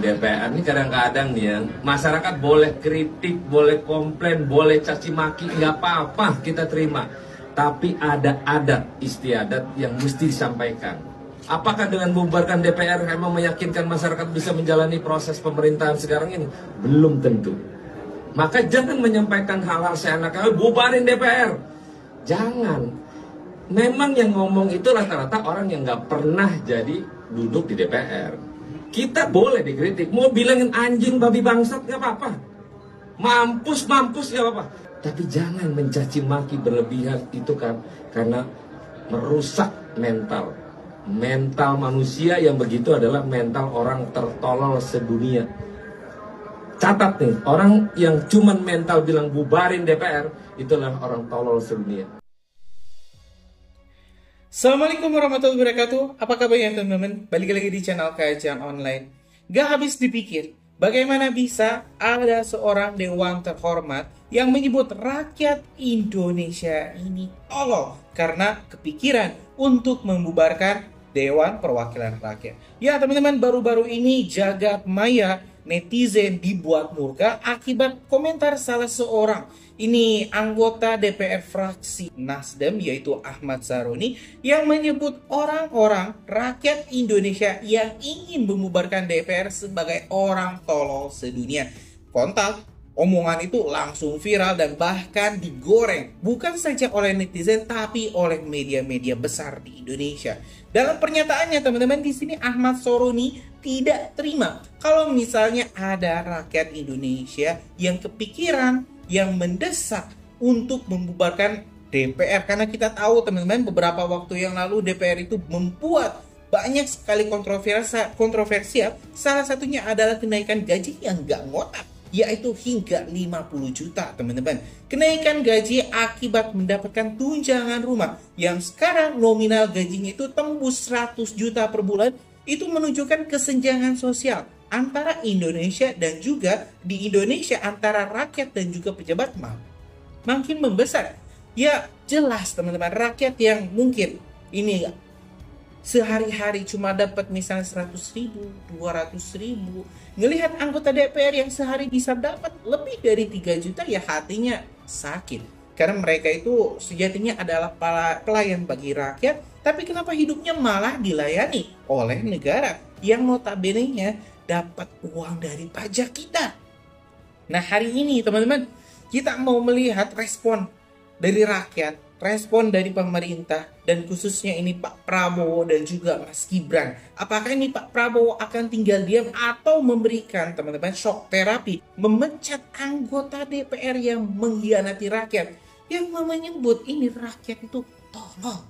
DPR ini kadang-kadang nih ya, masyarakat boleh kritik, boleh komplain, boleh caci maki, nggak apa-apa kita terima. Tapi ada adat istiadat yang mesti disampaikan. Apakah dengan membubarkan DPR memang meyakinkan masyarakat bisa menjalani proses pemerintahan sekarang ini? Belum tentu. Maka jangan menyampaikan hal-hal seenaknya, bubarin DPR. Jangan. Memang yang ngomong itu rata-rata orang yang nggak pernah jadi duduk di DPR. Kita boleh dikritik, mau bilangin anjing babi bangsat nggak apa-apa, mampus nggak apa-apa. Tapi jangan mencaci maki berlebihan, itu kan karena merusak mental manusia yang begitu adalah mental orang tertolol sedunia. Catat nih, orang yang cuman mental bilang bubarin DPR itulah orang tolol sedunia. Assalamualaikum warahmatullahi wabarakatuh. Apa kabarnya teman-teman? Balik lagi di channel Kajian Online. Gak habis dipikir, bagaimana bisa ada seorang dewan terhormat yang menyebut rakyat Indonesia ini tolol karena kepikiran untuk membubarkan Dewan Perwakilan Rakyat. Ya teman-teman, baru-baru ini jagat maya netizen dibuat murka akibat komentar salah seorang ini anggota DPR fraksi Nasdem, yaitu Ahmad Saroni, yang menyebut orang-orang rakyat Indonesia yang ingin membubarkan DPR sebagai orang tolol sedunia. Kontak, omongan itu langsung viral dan bahkan digoreng bukan saja oleh netizen tapi oleh media-media besar di Indonesia. Dalam pernyataannya teman-teman, di sini Ahmad Saroni tidak terima kalau misalnya ada rakyat Indonesia yang kepikiran, yang mendesak untuk membubarkan DPR. Karena kita tahu teman-teman, beberapa waktu yang lalu DPR itu membuat banyak sekali kontroversial. Salah satunya adalah kenaikan gaji yang gak ngotak, yaitu hingga 50 juta teman-teman. Kenaikan gaji akibat mendapatkan tunjangan rumah yang sekarang nominal gajinya itu tembus 100 juta per bulan. Itu menunjukkan kesenjangan sosial antara Indonesia dan juga di Indonesia antara rakyat dan juga pejabat makin membesar. Ya jelas teman-teman, rakyat yang mungkin ini sehari-hari cuma dapat misalnya 100.000, 200.000, ngelihat anggota DPR yang sehari bisa dapat lebih dari 3 juta, ya hatinya sakit. Karena mereka itu sejatinya adalah pelayan bagi rakyat, tapi kenapa hidupnya malah dilayani oleh negara yang notabene-nya dapat uang dari pajak kita. Nah hari ini teman-teman, kita mau melihat respon dari rakyat, respon dari pemerintah, dan khususnya ini Pak Prabowo dan juga Mas Gibran. Apakah ini Pak Prabowo akan tinggal diam atau memberikan teman-teman shock terapi, memecat anggota DPR yang mengkhianati rakyat, yang menyebut ini rakyat itu tolol.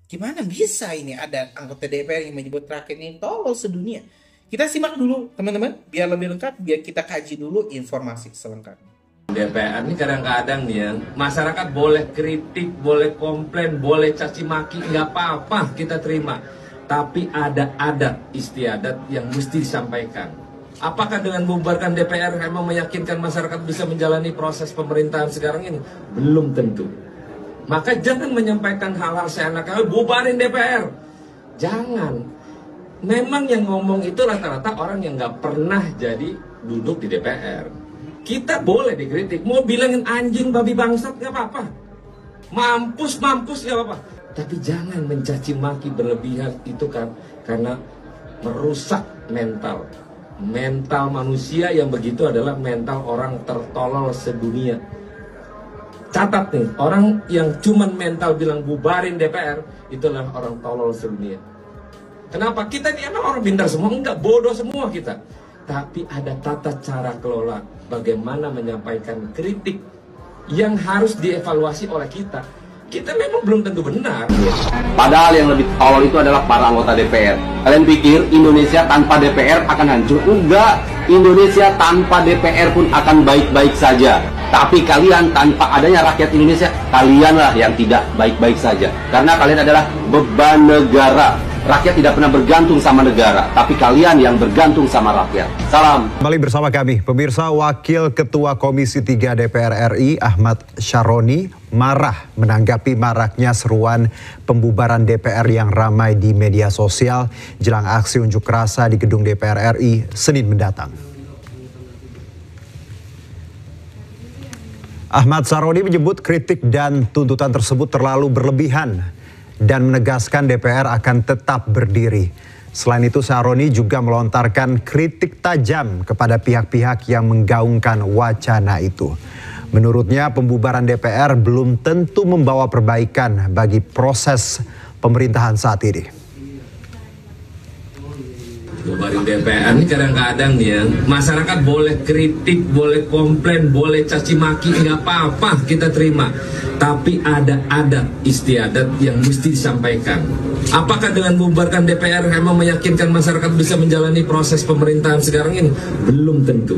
Gimana bisa ini ada anggota DPR yang menyebut rakyat ini tolol sedunia? Kita simak dulu teman-teman, biar lebih lengkap, biar kita kaji dulu informasi selengkapnya. DPR ini kadang-kadang nih ya, masyarakat boleh kritik, boleh komplain, boleh caci maki, nggak apa-apa kita terima. Tapi ada adat istiadat yang mesti disampaikan. Apakah dengan membubarkan DPR memang meyakinkan masyarakat bisa menjalani proses pemerintahan sekarang ini? Belum tentu. Maka jangan menyampaikan hal-hal seenaknya, bubarin DPR. Jangan. Memang yang ngomong itu rata-rata orang yang nggak pernah jadi duduk di DPR. Kita boleh dikritik, mau bilangin anjing babi bangsat nggak apa-apa, mampus nggak apa-apa. Tapi jangan mencaci maki berlebihan, itu kan karena merusak mental manusia yang begitu adalah mental orang tertolol sedunia. Catat nih, orang yang cuman mental bilang bubarin DPR itulah orang tolol sedunia. Kenapa? Kita ini emang orang pintar semua? Enggak, bodoh semua kita. Tapi ada tata cara kelola bagaimana menyampaikan kritik yang harus dievaluasi oleh kita. Kita memang belum tentu benar. Padahal yang lebih tolol itu adalah para anggota DPR. Kalian pikir Indonesia tanpa DPR akan hancur? Enggak. Indonesia tanpa DPR pun akan baik-baik saja. Tapi kalian tanpa adanya rakyat Indonesia, kalianlah yang tidak baik-baik saja. Karena kalian adalah beban negara. Rakyat tidak pernah bergantung sama negara, tapi kalian yang bergantung sama rakyat. Salam. Kembali bersama kami, pemirsa. Wakil Ketua Komisi 3 DPR RI Ahmad Syaroni marah menanggapi maraknya seruan pembubaran DPR yang ramai di media sosial jelang aksi unjuk rasa di gedung DPR RI Senin mendatang. Ahmad Syaroni menyebut kritik dan tuntutan tersebut terlalu berlebihan dan menegaskan DPR akan tetap berdiri. Selain itu, Syaroni juga melontarkan kritik tajam kepada pihak-pihak yang menggaungkan wacana itu. Menurutnya, pembubaran DPR belum tentu membawa perbaikan bagi proses pemerintahan saat ini. Bubarin DPR ini kadang-kadang nih ya, masyarakat boleh kritik, boleh komplain, boleh caci maki, nggak apa-apa kita terima. Tapi ada adat istiadat yang mesti disampaikan. Apakah dengan membubarkan DPR memang meyakinkan masyarakat bisa menjalani proses pemerintahan sekarang ini? Belum tentu.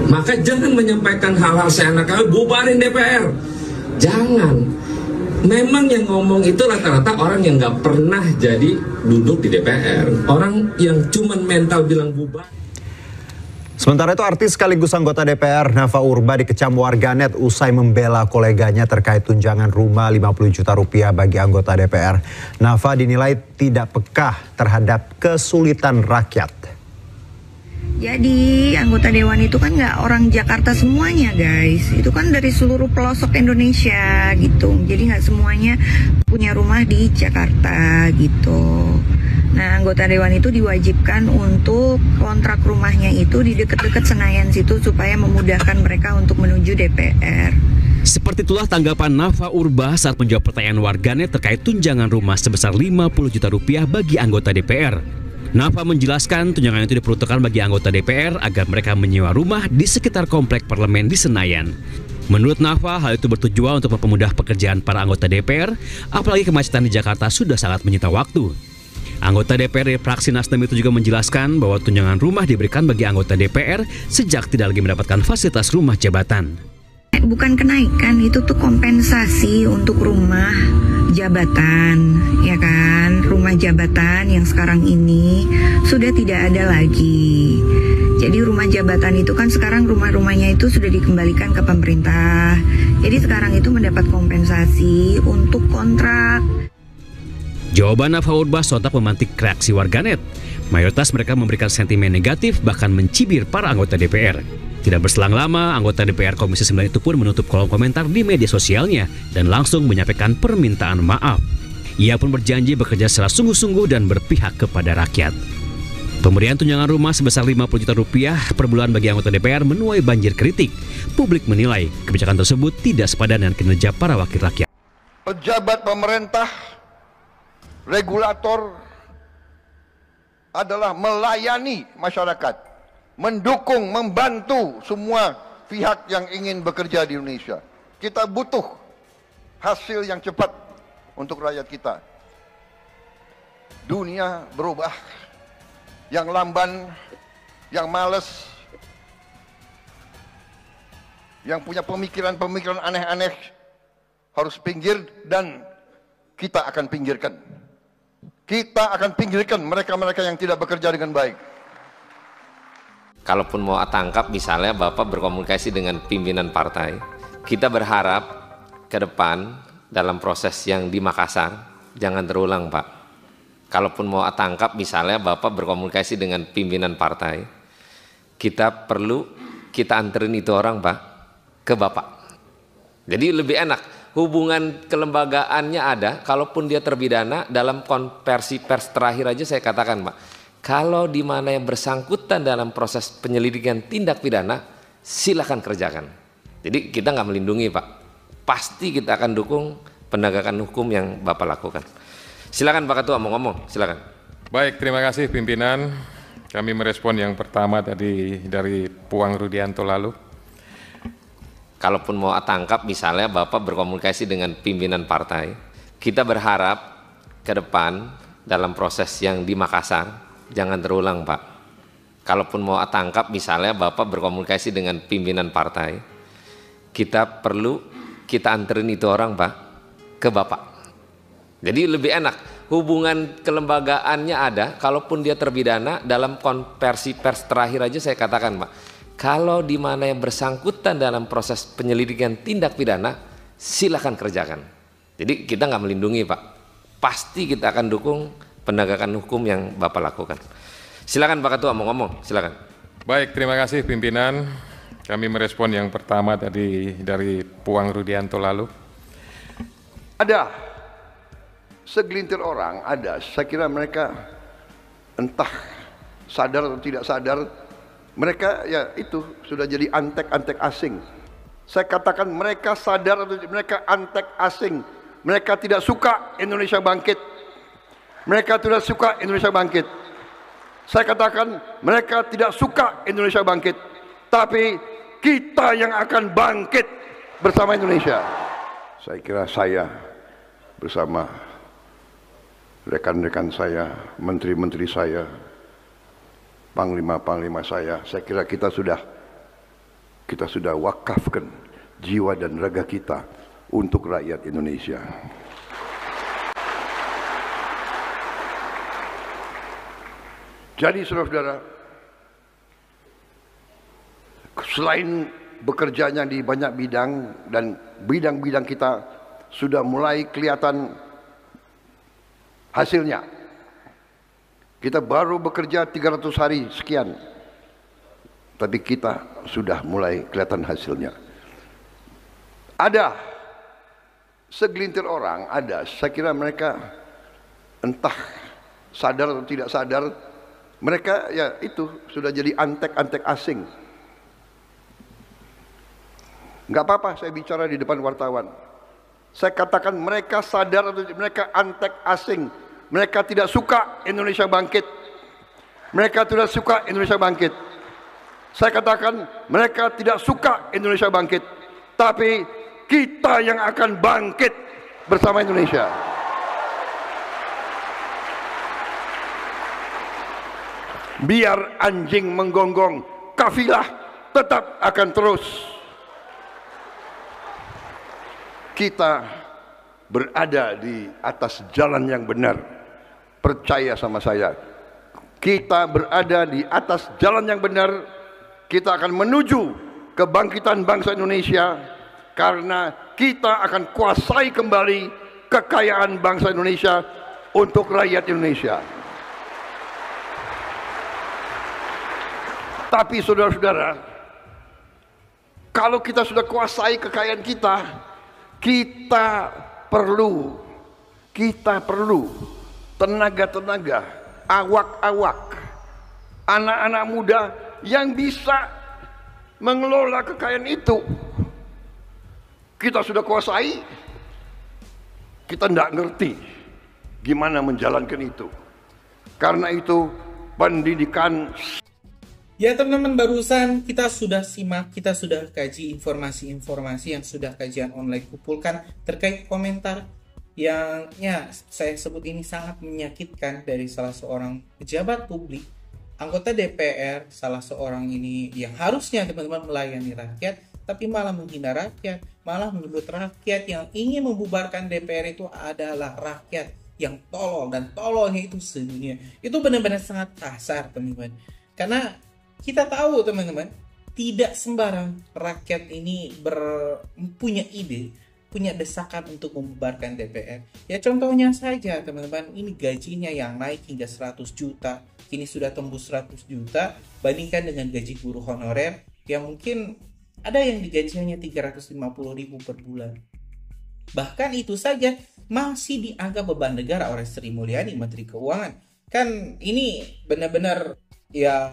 Maka jangan menyampaikan hal-hal seenaknya, bubarin DPR. Jangan. Memang yang ngomong itu rata-rata orang yang nggak pernah jadi duduk di DPR. Orang yang cuman mental bilang bubar. Sementara itu, artis sekaligus anggota DPR Nafa Urba dikecam warganet usai membela koleganya terkait tunjangan rumah 50 juta rupiah bagi anggota DPR. Nafa dinilai tidak peka terhadap kesulitan rakyat. Jadi anggota dewan itu kan nggak orang Jakarta semuanya, guys. Itu kan dari seluruh pelosok Indonesia gitu. Jadi nggak semuanya punya rumah di Jakarta gitu. Nah, anggota dewan itu diwajibkan untuk kontrak rumahnya itu di dekat-dekat Senayan situ supaya memudahkan mereka untuk menuju DPR. Seperti itulah tanggapan Nafa Urba saat menjawab pertanyaan warganet terkait tunjangan rumah sebesar 50 juta rupiah bagi anggota DPR. Nafa menjelaskan tunjangan itu diperuntukkan bagi anggota DPR agar mereka menyewa rumah di sekitar komplek parlemen di Senayan. Menurut Nafa, hal itu bertujuan untuk mempermudah pekerjaan para anggota DPR, apalagi kemacetan di Jakarta sudah sangat menyita waktu. Anggota DPR dari fraksi Nasdem itu juga menjelaskan bahwa tunjangan rumah diberikan bagi anggota DPR sejak tidak lagi mendapatkan fasilitas rumah jabatan. Bukan kenaikan, itu tuh kompensasi untuk rumah jabatan, ya kan? Rumah jabatan yang sekarang ini sudah tidak ada lagi. Jadi rumah jabatan itu kan sekarang rumah-rumahnya itu sudah dikembalikan ke pemerintah. Jadi sekarang itu mendapat kompensasi untuk kontrak. Jawaban Nafa Urba sontak memantik reaksi warganet. Mayoritas mereka memberikan sentimen negatif bahkan mencibir para anggota DPR. Tidak berselang lama, anggota DPR Komisi 9 itu pun menutup kolom komentar di media sosialnya dan langsung menyampaikan permintaan maaf. Ia pun berjanji bekerja secara sungguh-sungguh dan berpihak kepada rakyat. Pemberian tunjangan rumah sebesar 50 juta rupiah per bulan bagi anggota DPR menuai banjir kritik. Publik menilai kebijakan tersebut tidak sepadan dengan kinerja para wakil rakyat. Pejabat pemerintah, regulator adalah melayani masyarakat, mendukung, membantu semua pihak yang ingin bekerja di Indonesia. Kita butuh hasil yang cepat untuk rakyat kita. Dunia berubah, yang lamban, yang malas, yang punya pemikiran-pemikiran aneh-aneh harus pinggir dan kita akan pinggirkan. Kita akan pinggirkan mereka-mereka yang tidak bekerja dengan baik. Kalaupun mau tangkap, misalnya Bapak berkomunikasi dengan pimpinan partai, kita berharap ke depan dalam proses yang di Makassar, jangan terulang Pak. Kalaupun mau tangkap, misalnya Bapak berkomunikasi dengan pimpinan partai, kita anterin itu orang Pak, ke Bapak. Jadi lebih enak. Hubungan kelembagaannya ada, kalaupun dia terpidana, dalam konversi pers terakhir aja saya katakan Pak, kalau di mana yang bersangkutan dalam proses penyelidikan tindak pidana, silakan kerjakan. Jadi kita nggak melindungi Pak, pasti kita akan dukung penegakan hukum yang Bapak lakukan. Silakan Pak Ketua mau ngomong, silakan. Baik, terima kasih pimpinan. Kami merespon yang pertama tadi dari Puang Rudianto lalu. Kalaupun mau tangkap, misalnya Bapak berkomunikasi dengan pimpinan partai, kita berharap ke depan dalam proses yang di Makassar, jangan terulang Pak. Kalaupun mau tangkap, misalnya Bapak berkomunikasi dengan pimpinan partai, kita anterin itu orang Pak, ke Bapak. Jadi lebih enak. hubungan kelembagaannya ada. Kalaupun dia terpidana, dalam konversi pers terakhir aja saya katakan, Pak, kalau di mana yang bersangkutan dalam proses penyelidikan tindak pidana, silakan kerjakan. Jadi kita nggak melindungi, Pak. Pasti kita akan dukung penegakan hukum yang Bapak lakukan. Silakan Pak Ketua mau ngomong, silakan. Baik, terima kasih pimpinan. Kami merespon yang pertama tadi dari Puang Rudianto lalu. Ada segelintir orang, saya kira mereka entah sadar atau tidak sadar, mereka ya itu sudah jadi antek-antek asing. Saya katakan mereka sadar atau mereka antek asing. Mereka tidak suka Indonesia bangkit. Mereka tidak suka Indonesia bangkit. Saya katakan mereka tidak suka Indonesia bangkit. Tapi kita yang akan bangkit bersama Indonesia. Saya kira saya bersama rekan-rekan saya, menteri-menteri saya, panglima-panglima saya kira kita sudah wakafkan jiwa dan raga kita untuk rakyat Indonesia. Jadi saudara-saudara, selain bekerjanya di banyak bidang dan bidang-bidang kita sudah mulai kelihatan hasilnya. Kita baru bekerja 300 hari sekian, tapi kita sudah mulai kelihatan hasilnya. Ada segelintir orang, saya kira mereka entah sadar atau tidak sadar, mereka ya itu sudah jadi antek-antek asing. Enggak apa-apa saya bicara di depan wartawan. Saya katakan mereka sadar atau mereka antek asing. Mereka tidak suka Indonesia bangkit. Mereka tidak suka Indonesia bangkit. Saya katakan mereka tidak suka Indonesia bangkit. Tapi kita yang akan bangkit bersama Indonesia. Biar anjing menggonggong, kafilah tetap akan terus. Kita berada di atas jalan yang benar. Percaya sama saya. Kita berada di atas jalan yang benar. Kita akan menuju kebangkitan bangsa Indonesia. Karena kita akan kuasai kembali kekayaan bangsa Indonesia untuk rakyat Indonesia. Tapi saudara-saudara, kalau kita sudah kuasai kekayaan kita perlu tenaga-tenaga, awak-awak, anak-anak muda yang bisa mengelola kekayaan itu. Kita sudah kuasai, kita tidak ngerti gimana menjalankan itu. Karena itu pendidikan. Ya teman-teman, barusan kita sudah simak, kita sudah kaji informasi-informasi yang sudah kajian online kumpulkan terkait komentar yang ya saya sebut ini sangat menyakitkan dari salah seorang pejabat publik, anggota DPR, salah seorang ini yang harusnya teman-teman melayani rakyat, tapi malah menghina rakyat, malah menyebut rakyat yang ingin membubarkan DPR itu adalah rakyat yang tolol, dan tololnya itu sedunia. Itu benar-benar sangat kasar teman-teman, karena kita tahu teman-teman, tidak sembarang rakyat ini punya ide, punya desakan untuk membubarkan DPR. Ya contohnya saja teman-teman, ini gajinya yang naik hingga 100 juta, kini sudah tembus 100 juta, bandingkan dengan gaji guru honorer yang mungkin ada yang digajinya 350.000 per bulan. Bahkan itu saja masih dianggap beban negara oleh Sri Mulyani, Menteri Keuangan. Kan ini benar-benar ya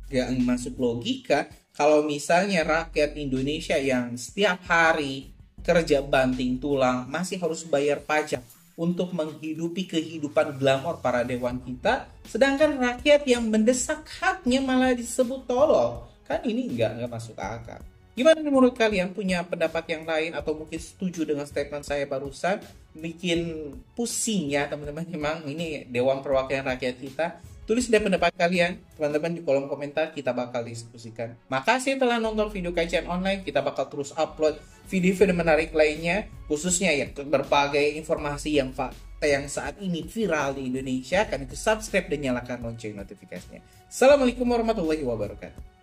yang masuk logika kalau misalnya rakyat Indonesia yang setiap hari kerja banting tulang masih harus bayar pajak untuk menghidupi kehidupan glamor para dewan kita, sedangkan rakyat yang mendesak haknya malah disebut tolol. Kan ini nggak masuk akal. Gimana menurut kalian? Punya pendapat yang lain atau mungkin setuju dengan statement saya barusan? Bikin pusing ya teman-teman, memang ini Dewan Perwakilan Rakyat kita Tulis deh pendapat kalian, teman-teman, di kolom komentar, kita bakal diskusikan. Makasih telah nonton video kajian online, kita bakal terus upload video-video menarik lainnya, khususnya ya berbagai informasi yang fakta yang saat ini viral di Indonesia. Karena itu subscribe dan nyalakan lonceng notifikasinya. Assalamualaikum warahmatullahi wabarakatuh.